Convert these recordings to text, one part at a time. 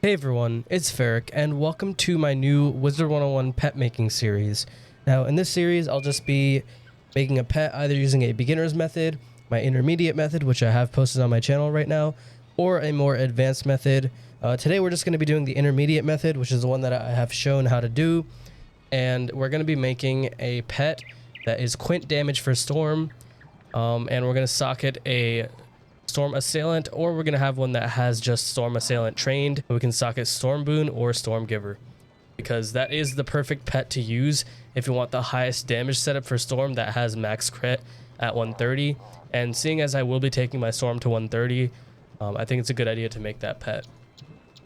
Hey everyone, it's Ferric, and welcome to my new Wizard101 pet making series. Now, in this series, I'll just be making a pet either using a beginner's method, my intermediate method, which I have posted on my channel right now, or a more advanced method. Today, we're just going to be doing the intermediate method, which is the one that I have shown how to do, and we're going to be making a pet that is Quint damage for Storm, and we're going to socket a Storm Assailant, or we're going to have one that has just Storm Assailant trained. We can socket Storm Boon or Storm Giver, because that is the perfect pet to use if you want the highest damage setup for Storm that has max crit at 130. And seeing as I will be taking my Storm to 130, I think it's a good idea to make that pet.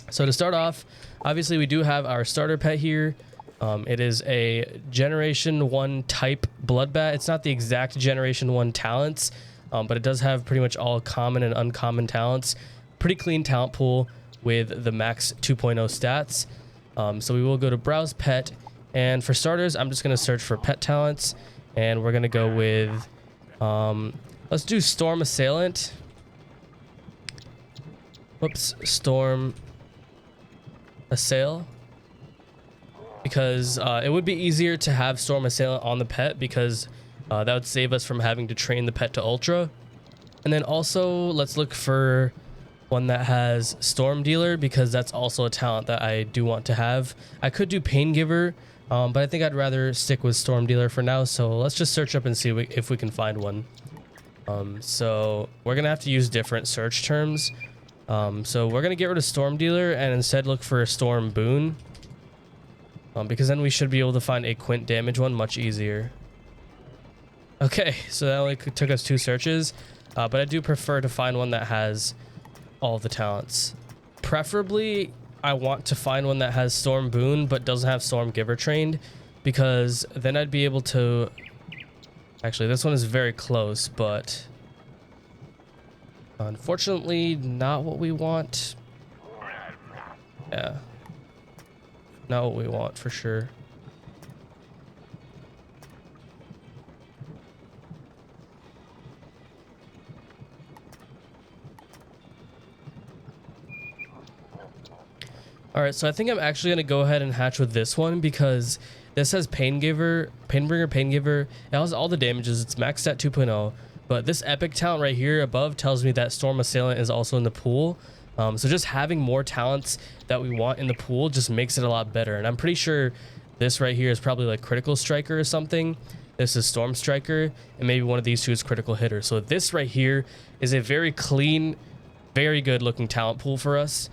So to start off, obviously we do have our starter pet here. It is a Generation 1 type Bloodbat. It's not the exact Generation 1 talents, but it does have pretty much all common and uncommon talents. Pretty clean talent pool with the max 2.0 stats. So we will go to browse pet, and for starters I'm just going to search for pet talents, and we're going to go with let's do Storm Assailant. Whoops, Storm Assail, because it would be easier to have Storm Assailant on the pet, because that would save us from having to train the pet to Ultra. And then also, let's look for one that has Storm Dealer, because that's also a talent that I do want to have. I could do Pain Giver, but I think I'd rather stick with Storm Dealer for now. So let's just search up and see if we can find one. So we're going to have to use different search terms. So we're going to get rid of Storm Dealer and instead look for a Storm Boon, because then we should be able to find a Quint damage one much easier. Okay, so that only took us 2 searches, but I do prefer to find one that has all the talents. Preferably, I want to find one that has Storm Boon but doesn't have Storm Giver trained, because then I'd be able to... Actually, this one is very close, but unfortunately not what we want. Yeah, not what we want for sure. Alright, so I think I'm actually going to go ahead and hatch with this one, because this has Pain Giver, Painbringer, Pain Giver. It has all the damages. It's maxed at 2.0. But this epic talent right here above tells me that Storm Assailant is also in the pool. So just having more talents that we want in the pool just makes it a lot better. And I'm pretty sure this right here is probably like Critical Striker or something. This is Storm Striker, and maybe one of these two is Critical Hitter. So this right here is a very clean, very good looking talent pool for us.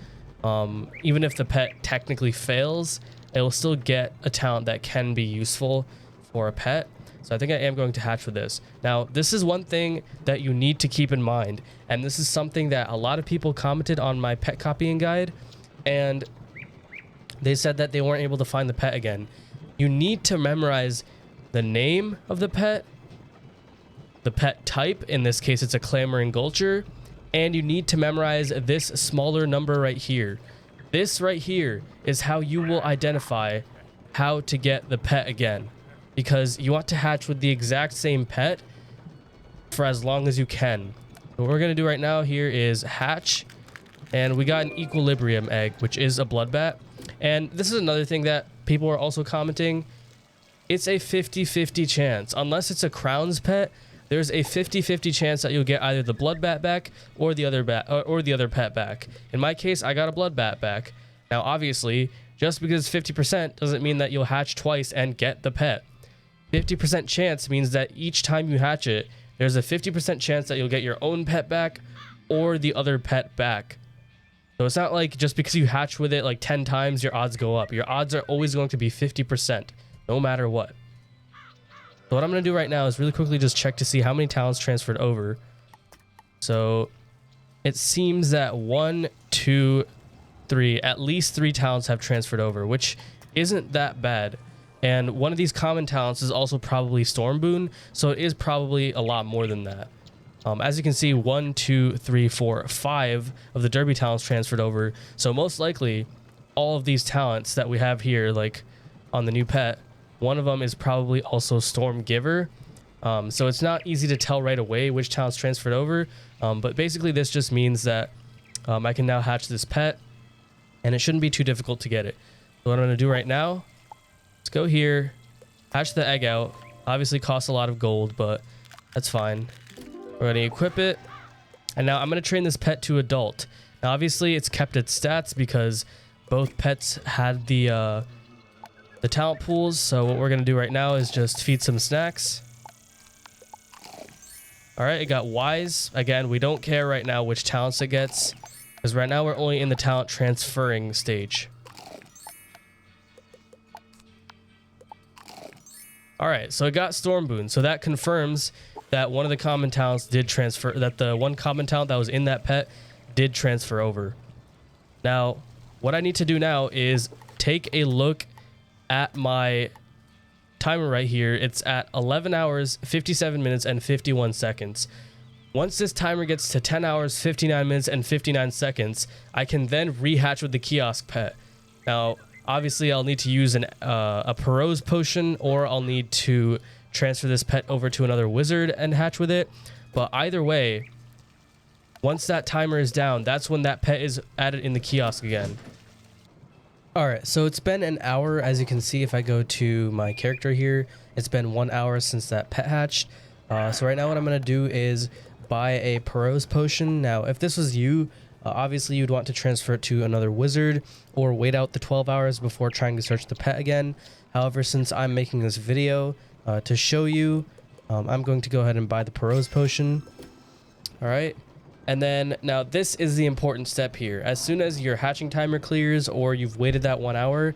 Even if the pet technically fails, it will still get a talent that can be useful for a pet. So I think I am going to hatch with this. Now, this is one thing that you need to keep in mind, and this is something that a lot of people commented on my pet copying guide, and they said that they weren't able to find the pet again. You need to memorize the name of the pet type, in this case it's a Clamoring Ghulture, and you need to memorize this smaller number right here. This right here is how you will identify how to get the pet again, because you want to hatch with the exact same pet for as long as you can. What we're going to do right now here is hatch, and we got an Equilibrium egg, which is a Bloodbat. And this is another thing that people are also commenting. It's a 50-50 chance. Unless it's a Crown's pet, there's a 50-50 chance that you'll get either the Bloodbat back or the other pet back. In my case, I got a Bloodbat back. Now, obviously, just because it's 50% doesn't mean that you'll hatch twice and get the pet. 50% chance means that each time you hatch it, there's a 50% chance that you'll get your own pet back or the other pet back. So it's not like just because you hatch with it like 10 times, your odds go up. Your odds are always going to be 50%, no matter what. So what I'm going to do right now is really quickly just check to see how many talents transferred over. So it seems that 1, 2, 3, at least 3 talents have transferred over, which isn't that bad. And one of these common talents is also probably Storm Boon, so it is probably a lot more than that. As you can see, 1, 2, 3, 4, 5 of the Derby talents transferred over. So most likely, all of these talents that we have here, like on the new pet, one of them is probably also Storm Giver. So it's not easy to tell right away which talent's transferred over. But basically, this just means that I can now hatch this pet. and it shouldn't be too difficult to get it. So what I'm going to do right now, let's go here, hatch the egg out. Obviously costs a lot of gold, but that's fine. We're going to equip it, and now I'm going to train this pet to adult. Now obviously it's kept its stats because both pets had the talent pools. So what we're going to do right now is just feed some snacks. All right, it got wise. Again, we don't care right now which talents it gets, because right now we're only in the talent transferring stage. All right, so it got Storm Boon. So that confirms that one of the common talents did transfer, that the one common talent that was in that pet did transfer over. Now, what I need to do now is take a look at my timer right here. It's at 11 hours, 57 minutes, and 51 seconds. Once this timer gets to 10 hours, 59 minutes, and 59 seconds, I can then rehatch with the kiosk pet. Now, obviously, I'll need to use a Perot's potion, or I'll need to transfer this pet over to another wizard and hatch with it. But either way, once that timer is down, that's when that pet is added in the kiosk again. All right, so it's been an hour. As you can see, if I go to my character here, it's been 1 hour since that pet hatched. So right now what I'm going to do is buy a Perot's potion. Now, if this was you, obviously you'd want to transfer it to another wizard or wait out the 12 hours before trying to search the pet again. However, since I'm making this video to show you, I'm going to go ahead and buy the Perot's potion. All right. And then now this is the important step here. As soon as your hatching timer clears or you've waited that 1 hour,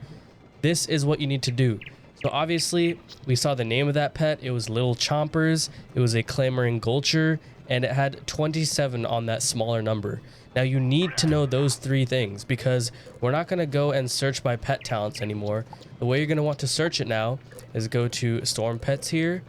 this is what you need to do. So obviously we saw the name of that pet. It was Little Chompers. It was a clamoring Ghulture, and it had 27 on that smaller number. Now you need to know those three things, because we're not going to go and search by pet talents anymore. The way you're going to want to search it now is go to Storm Pets here,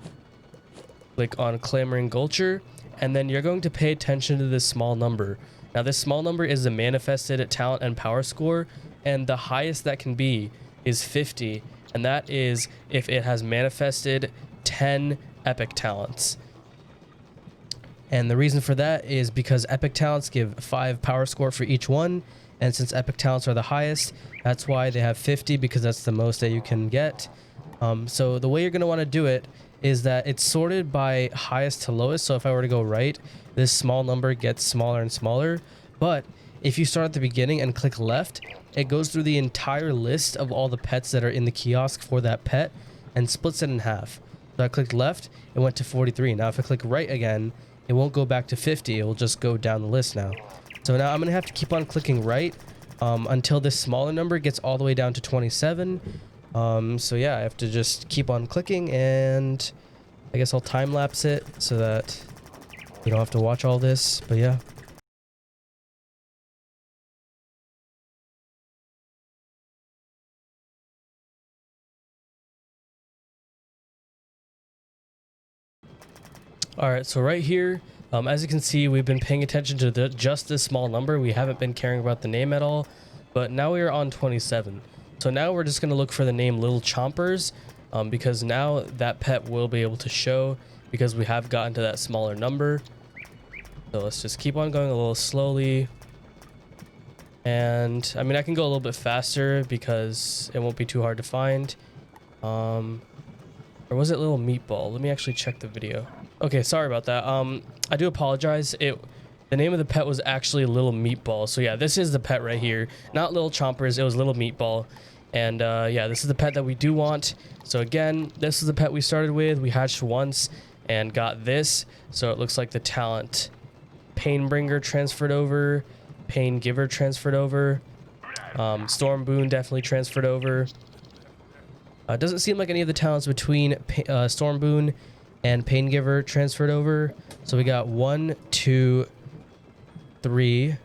click on Clamoring Ghulture, and then you're going to pay attention to this small number. Now this small number is the manifested talent and power score, and the highest that can be is 50, and that is if it has manifested 10 epic talents. And the reason for that is because epic talents give 5 power score for each one, and since epic talents are the highest, that's why they have 50, because that's the most that you can get. So the way you're going to want to do it is that it's sorted by highest to lowest. So if I were to go right, this small number gets smaller and smaller. But if you start at the beginning and click left, it goes through the entire list of all the pets that are in the kiosk for that pet and splits it in half. So I clicked left, it went to 43. Now if I click right again, it won't go back to 50. It will just go down the list now. So now I'm going to have to keep on clicking right until this smaller number gets all the way down to 27. So yeah, I have to just keep on clicking, and I guess I'll time lapse it so that you don't have to watch all this, but yeah. All right, so right here, as you can see, we've been paying attention to just this small number. We haven't been caring about the name at all, but now we are on 27. So now we're just going to look for the name Little Chompers, because now that pet will be able to show, because we have gotten to that smaller number. So let's just keep on going a little slowly. And I mean, I can go a little bit faster because it won't be too hard to find. Or was it Little Meatball? Let me actually check the video. Okay, sorry about that. I do apologize. The name of the pet was actually Little Meatball. So yeah, this is the pet right here. Not Little Chompers, it was Little Meatball. And yeah, this is the pet that we do want. So again, this is the pet we started with. We hatched once and got this. So it looks like the talent Painbringer transferred over. Pain Giver transferred over. Storm Boon definitely transferred over. Doesn't seem like any of the talents between Storm Boon and Pain Giver transferred over. So we got 1, 2, 3,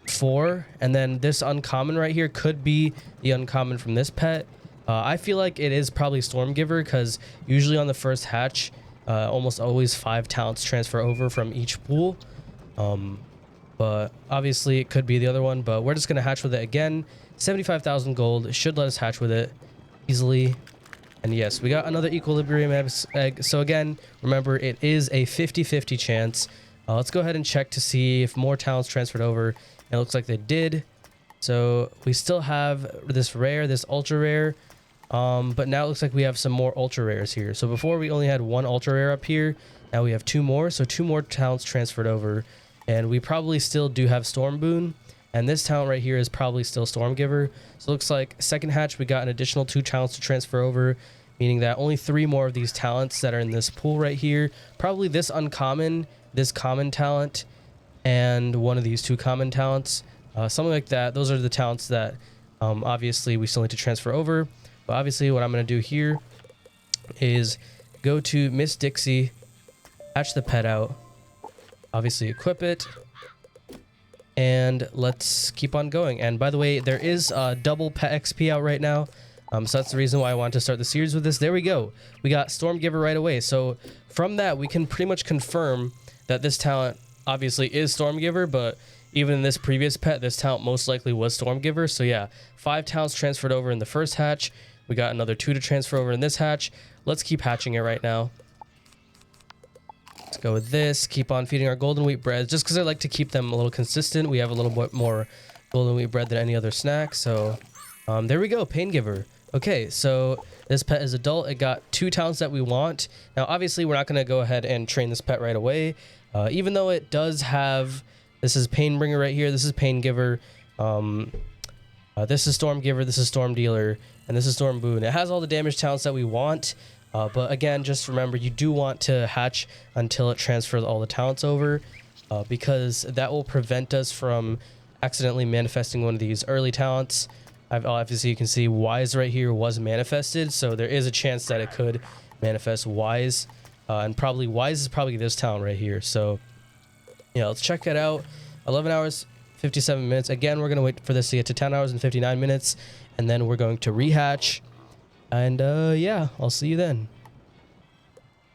4, and then this uncommon right here could be the uncommon from this pet. I feel like it is probably Storm Giver, because usually on the first hatch, almost always 5 talents transfer over from each pool. But obviously it could be the other one, but we're just going to hatch with it again. 75,000 gold should let us hatch with it easily. And yes, we got another equilibrium egg. So again, remember, it is a 50-50 chance. Let's go ahead and check to see if more talents transferred over. It looks like they did. So we still have this rare, this ultra rare, but now it looks like we have some more ultra rares here. So before we only had one ultra rare up here, now we have two more. So two more talents transferred over, and we probably still do have Storm Boon, and this talent right here is probably still Stormgiver. So it looks like second hatch we got an additional 2 talents to transfer over, meaning that only 3 more of these talents that are in this pool right here, probably this uncommon, this common talent, and one of these 2 common talents. Something like that. Those are the talents that obviously we still need to transfer over. But obviously what I'm going to do here is go to Miss Dixie, hatch the pet out, obviously equip it, and let's keep on going. And by the way, there is double pet XP out right now. So that's the reason why I wanted to start the series with this. There we go. We got Stormgiver right away. So from that, we can pretty much confirm that this talent obviously is Stormgiver, but even in this previous pet, this talent most likely was Stormgiver. So yeah, 5 talents transferred over in the first hatch. We got another 2 to transfer over in this hatch. Let's keep hatching it right now. Let's go with this. Keep on feeding our golden wheat bread, just because I like to keep them a little consistent. We have a little bit more golden wheat bread than any other snack. So there we go, Pain Giver. Okay, so this pet is adult. It got 2 talents that we want. Now, obviously, we're not going to go ahead and train this pet right away, even though it does have... This is Pain Bringer right here. This is Pain Giver. This is Storm Giver. This is Storm Dealer. And this is Storm Boon. It has all the damage talents that we want. But again, just remember, you do want to hatch until it transfers all the talents over. Because that will prevent us from accidentally manifesting one of these early talents. Obviously, you can see Wise right here was manifested. So there is a chance that it could manifest Wise. And probably Wise is probably this talent right here. So... yeah, let's check that out. 11 hours, 57 minutes. Again, we're going to wait for this to get to 10 hours and 59 minutes. And then we're going to rehatch. And yeah, I'll see you then.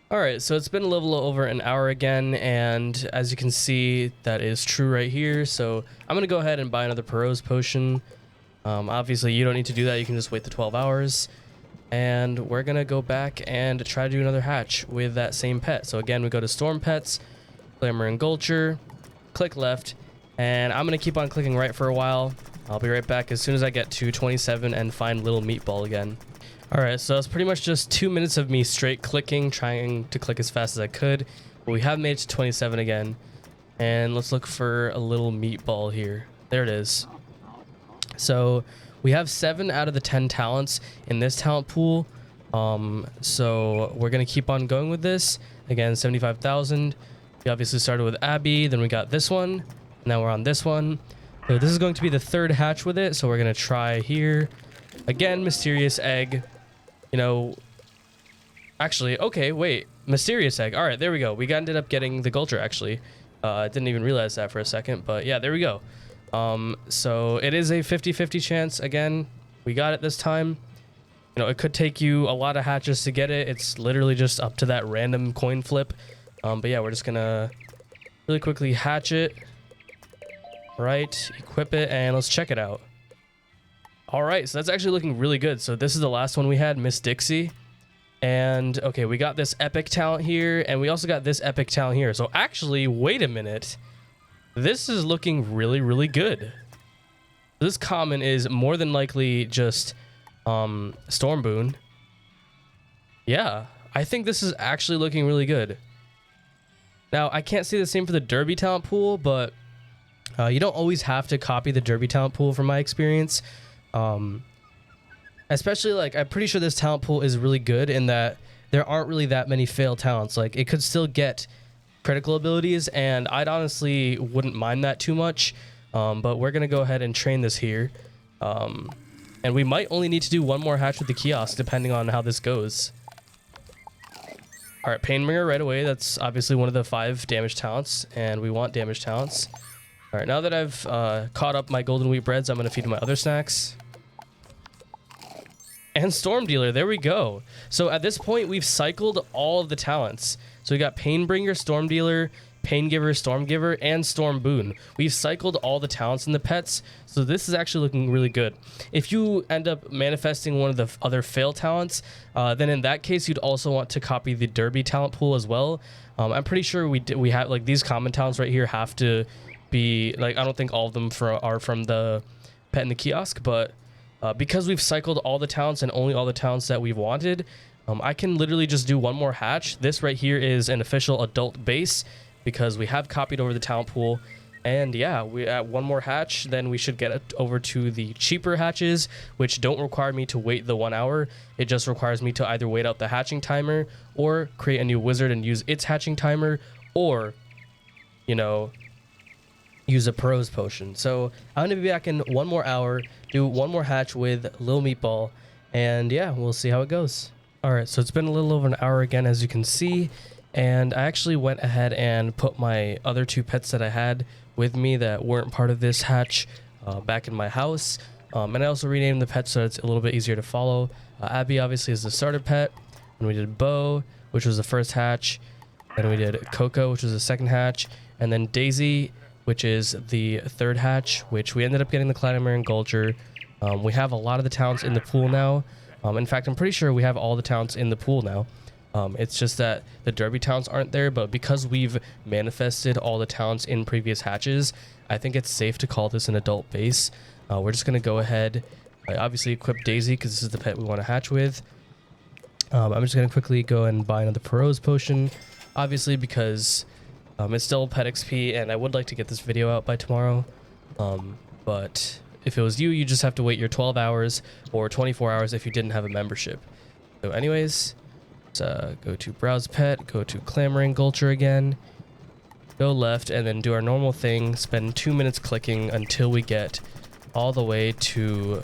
Alright, so it's been a little over an hour again. And as you can see, that is true right here. So I'm going to go ahead and buy another Perot's Potion. Obviously, you don't need to do that. You can just wait the 12 hours. And we're going to go back and try to do another hatch with that same pet. So again, we go to Storm Pets. Glamour and Ghulture, click left, and I'm going to keep on clicking right for a while. I'll be right back as soon as I get to 27 and find Little Meatball again. Alright, so it's pretty much just 2 minutes of me straight clicking, trying to click as fast as I could. But we have made it to 27 again. And let's look for a Little Meatball here. There it is. So we have 7 out of the 10 talents in this talent pool. So we're going to keep on going with this. Again, 75,000. We obviously started with Abby, then we got this one. Now we're on this one. So this is going to be the 3rd hatch with it. So we're going to try here. Again, Mysterious Egg. You know, actually, okay, wait. Mysterious Egg. All right, there we go. We ended up getting the Ghulture, actually. I didn't even realize that for a second, but yeah, there we go. So it is a 50-50 chance. Again, we got it this time. You know, it could take you a lot of hatches to get it. It's literally just up to that random coin flip. But yeah, we're just gonna really quickly hatch it, right, equip it, and let's check it out. All right, so that's actually looking really good. So this is the last one we had, Miss Dixie. And okay, we got this epic talent here, and we also got this epic talent here. So actually, wait a minute. This is looking really, really good. This common is more than likely just Storm Boon. Yeah, I think this is actually looking really good. Now, I can't say the same for the Derby talent pool, but you don't always have to copy the Derby talent pool from my experience. Especially, like, I'm pretty sure this talent pool is really good in that there aren't really that many fail talents. Like, it could still get critical abilities, and I'd honestly wouldn't mind that too much. But we're going to go ahead and train this here. And we might only need to do one more hatch with the kiosk, depending on how this goes. All right, Painbringer right away. That's obviously one of the 5 damage talents, and we want damage talents. All right, now that I've caught up my golden wheat breads, I'm going to feed my other snacks. And Storm Dealer, there we go. So at this point, we've cycled all of the talents. So we got Painbringer, Storm Dealer, Pain Giver, Storm Giver, and Storm Boon. We've cycled all the talents in the pets, so this is actually looking really good. If you end up manifesting one of the other fail talents, then in that case, you'd also want to copy the Derby talent pool as well. I'm pretty sure we have, like, these common talents right here have to be, like, I don't think all of them are from the pet in the kiosk, but because we've cycled all the talents and only all the talents that we've wanted, I can literally just do one more hatch. This right here is an official adult base because we have copied over the talent pool. And yeah, we at one more hatch, then we should get it over to the cheaper hatches, which don't require me to wait the 1 hour. It just requires me to either wait out the hatching timer or create a new wizard and use its hatching timer, or, you know, use a pros potion. So I'm going to be back in 1 more hour, do one more hatch with Lil Meatball, and yeah, we'll see how it goes. All right, so it's been a little over an hour again, as you can see, and I actually went ahead and put my other 2 pets that I had with me that weren't part of this hatch back in my house, and I also renamed the pets so it's a little bit easier to follow. Abby obviously is the starter pet, and we did Bo, which was the first hatch, and we did Coco, which was the second hatch, and then Daisy, which is the third hatch, which we ended up getting the Climber and Ghulture. We have a lot of the talents in the pool now. In fact, I'm pretty sure we have all the talents in the pool now. It's just that the derby talents aren't there, but because we've manifested all the talents in previous hatches, I think it's safe to call this an adult base. We're just going to go ahead, obviously equip Daisy because this is the pet we want to hatch with. I'm just going to quickly go and buy another Perot's potion, obviously because it's still pet XP and I would like to get this video out by tomorrow. But if it was you, you just have to wait your 12 hours or 24 hours if you didn't have a membership. So anyways, let's go to browse pet, go to clamoring Ghulture again, go left, and then do our normal thing, spend 2 minutes clicking until we get all the way to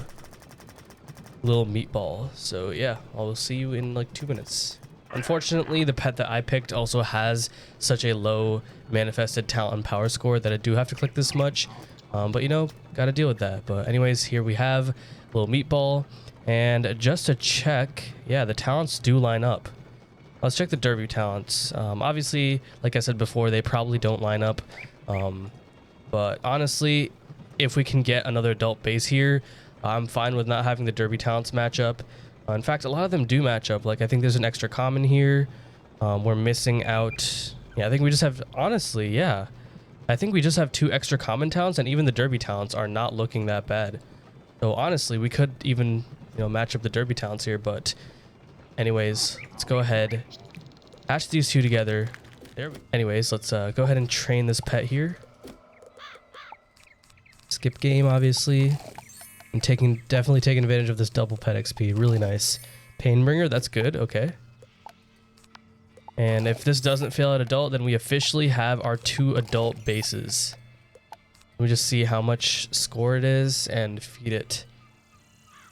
Lil Meatball. So yeah, I'll see you in like 2 minutes. Unfortunately, the pet that I picked also has such a low manifested talent and power score that I do have to click this much. But you know, gotta deal with that. But anyways, here we have Lil Meatball. And just to check, yeah, the talents do line up. Let's check the derby talents. Obviously, like I said before, they probably don't line up. But honestly, if we can get another adult base here, I'm fine with not having the derby talents match up. In fact, a lot of them do match up. Like, I think there's an extra common here. We're missing out. Yeah, I think we just have, honestly, yeah. I think we just have 2 extra common talents, and even the derby talents are not looking that bad. So honestly, we could even, you know, match up the derby talents here. But anyways, let's go ahead, hatch these 2 together. Anyways, let's go ahead and train this pet here. Skip game, obviously. I'm definitely taking advantage of this double pet XP. Really nice. Painbringer, that's good. Okay. And if this doesn't fail at adult, then we officially have our 2 adult bases. Let me just see how much score it is and feed it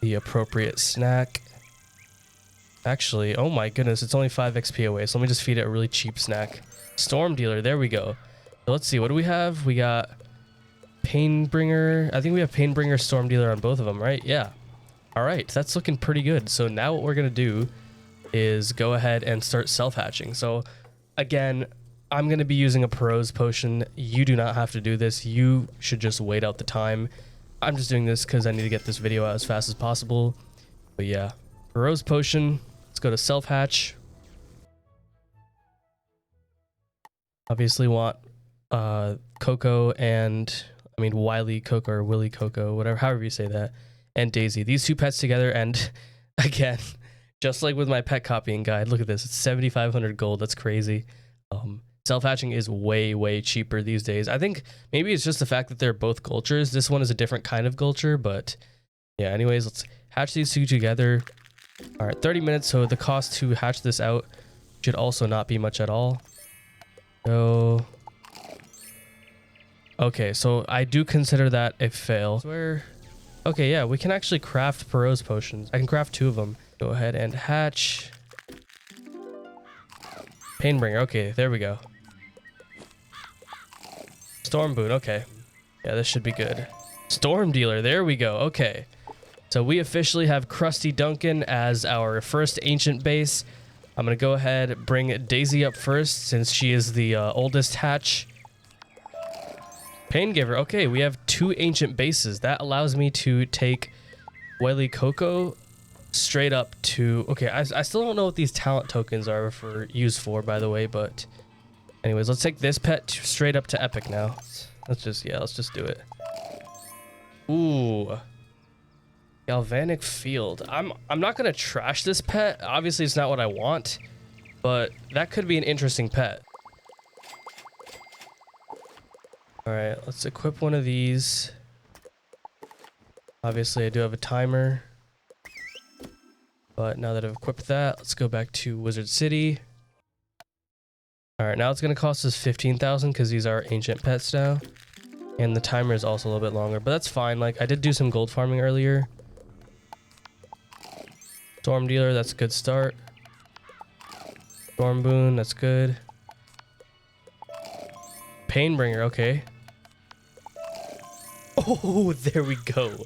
the appropriate snack. Actually, oh my goodness, it's only 5 XP away, so let me just feed it a really cheap snack. Storm Dealer, there we go. So let's see, what do we have? We got Painbringer. I think we have Painbringer, Storm Dealer on both of them, right? Yeah. All right, that's looking pretty good. So now what we're going to do is go ahead and start self-hatching. So again, I'm going to be using a Perot's potion. You do not have to do this. You should just wait out the time. I'm just doing this because I need to get this video out as fast as possible. But yeah, Perot's potion. Let's go to self-hatch. Obviously want Coco and, I mean, Wiley Coco or Willy Coco, whatever, however you say that, and Daisy. These 2 pets together, and again, just like with my pet copying guide, look at this. It's 7,500 gold. That's crazy. Self-hatching is way, way cheaper these days. I think maybe it's just the fact that they're both Ghultures. This one is a different kind of Ghulture, but yeah, anyways, let's hatch these 2 together. All right, 30 minutes, so the cost to hatch this out should also not be much at all. So, okay, so I do consider that a fail. Okay, yeah, we can actually craft Perot's potions. I can craft 2 of them. Go ahead and hatch. Painbringer, okay, there we go. Storm Boon, okay. Yeah, this should be good. Storm Dealer, there we go, okay. So we officially have Krusty Duncan as our first ancient base. I'm going to go ahead, bring Daisy up first since she is the oldest hatch. Paingiver, okay, we have 2 ancient bases. That allows me to take Wiley Coco straight up to, okay, I still don't know what these talent tokens are used for, by the way, but anyways, let's take this pet straight up to epic now. Let's just do it. Ooh. Galvanic field. I'm not gonna trash this pet. Obviously it's not what I want, but that could be an interesting pet. All right, let's equip one of these. Obviously I do have a timer, but now that I've equipped that, let's go back to Wizard City. All right, now it's gonna cost us 15,000 because these are ancient pets now, and the timer is also a little bit longer, but that's fine. Like, I did do some gold farming earlier. Storm Dealer, that's a good start. Storm Boon, that's good. Painbringer, okay. Oh, there we go.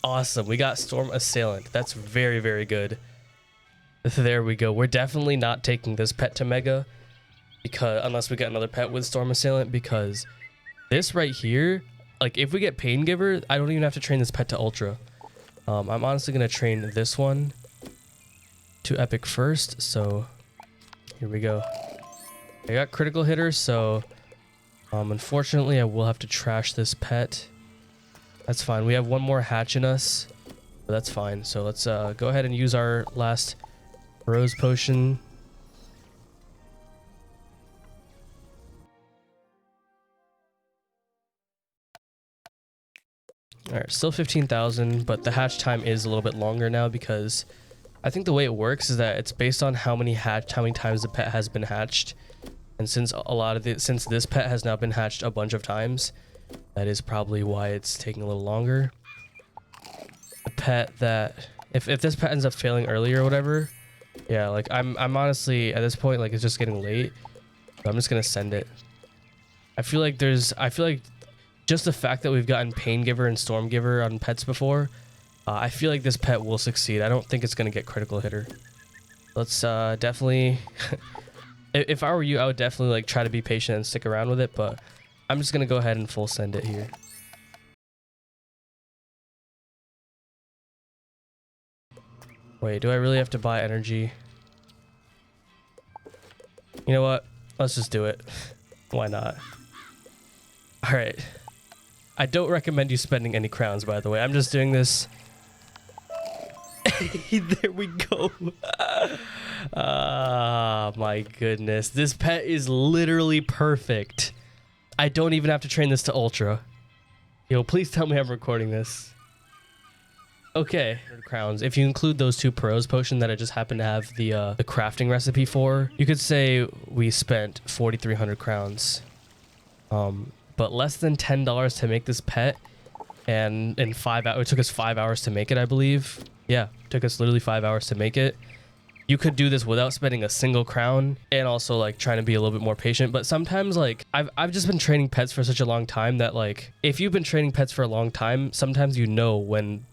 Awesome. We got Storm Assailant. That's very, very good. There we go. We're definitely not taking this pet to Mega, because unless we get another pet with Storm Assailant, because this right here, like if we get Pain Giver, I don't even have to train this pet to Ultra. I'm honestly going to train this one to Epic first, so here we go. I got critical hitters, so unfortunately I will have to trash this pet. That's fine. We have one more hatch in us, but that's fine. So let's go ahead and use our last Rose Potion. All right, still 15,000, but the hatch time is a little bit longer now because I think the way it works is that it's based on how many times the pet has been hatched, and since since this pet has now been hatched a bunch of times, that is probably why it's taking a little longer. The pet that if this pet ends up failing early or whatever, yeah, like I'm honestly at this point, like it's just getting late, so I'm just gonna send it. I feel like just the fact that we've gotten Pain Giver and Storm Giver on pets before, I feel like this pet will succeed. I don't think it's going to get critical hitter. Let's definitely... if I were you, I would definitely like try to be patient and stick around with it, but I'm just going to go ahead and full send it here. Wait, do I really have to buy energy? You know what? Let's just do it. Why not? All right. I don't recommend you spending any crowns, by the way. I'm just doing this. There we go. Ah, my goodness. This pet is literally perfect. I don't even have to train this to Ultra. Yo, please tell me I'm recording this. Okay. Crowns. If you include those two Pros potion that I just happen to have the crafting recipe for, you could say we spent 4,300 crowns. But less than $10 to make this pet, and in 5 hours, it took us 5 hours to make it, I believe. Yeah, it took us literally 5 hours to make it. You could do this without spending a single crown, and also like trying to be a little bit more patient. But sometimes, like I've just been training pets for such a long time that like if you've been training pets for a long time, sometimes you know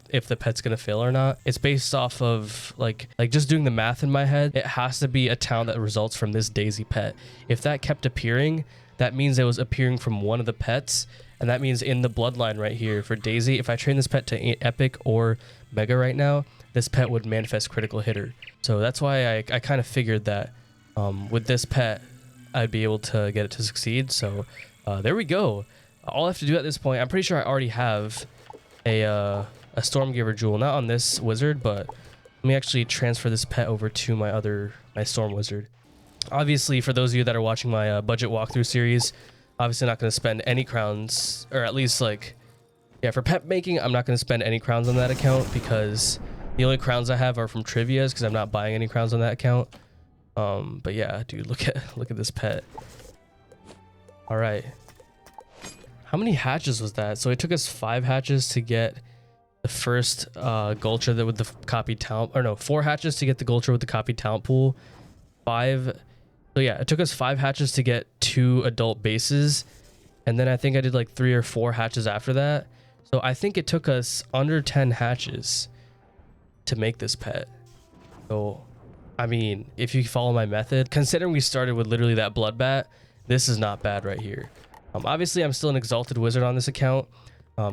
if the pet's gonna fail or not. It's based off of like just doing the math in my head. It has to be a town that results from this Daisy pet. If that kept appearing, that means it was appearing from one of the pets, and that means in the bloodline right here for Daisy, if I train this pet to Epic or Mega right now, this pet would manifest critical hitter. So that's why I kind of figured that with this pet, I'd be able to get it to succeed. So there we go. All I have to do at this point, I'm pretty sure I already have a Stormgiver Jewel, not on this wizard, but let me actually transfer this pet over to my Storm Wizard. Obviously, for those of you that are watching my budget walkthrough series, obviously not going to spend any crowns, or at least like, yeah, for pet making, I'm not going to spend any crowns on that account because the only crowns I have are from Trivia's because I'm not buying any crowns on that account. But yeah, dude, look at this pet. All right. How many hatches was that? So it took us 5 hatches to get the first Ghulture that with the copied talent, or no, 4 hatches to get the Ghulture with the copied talent pool. 5. So yeah, it took us 5 hatches to get 2 adult bases, and then I think I did like 3 or 4 hatches after that. So I think it took us under 10 hatches to make this pet. So I mean, if you follow my method, considering we started with literally that Bloodbat, this is not bad right here. Obviously I'm still an Exalted Wizard on this account,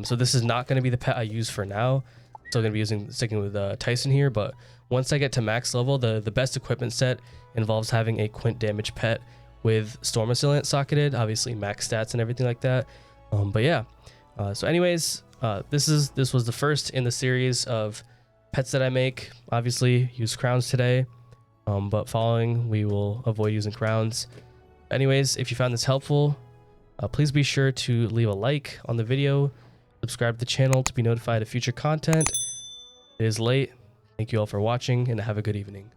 so this is not going to be the pet I use for now. Still going to be sticking with Tyson here, but once I get to max level, the best equipment set involves having a Quint damage pet with Storm Assailant socketed, obviously max stats and everything like that. But yeah, so anyways, This was the first in the series of pets that I make. Obviously, use crowns today, but following we will avoid using crowns. Anyways, if you found this helpful, please be sure to leave a like on the video, subscribe to the channel to be notified of future content. It is late. Thank you all for watching, and have a good evening.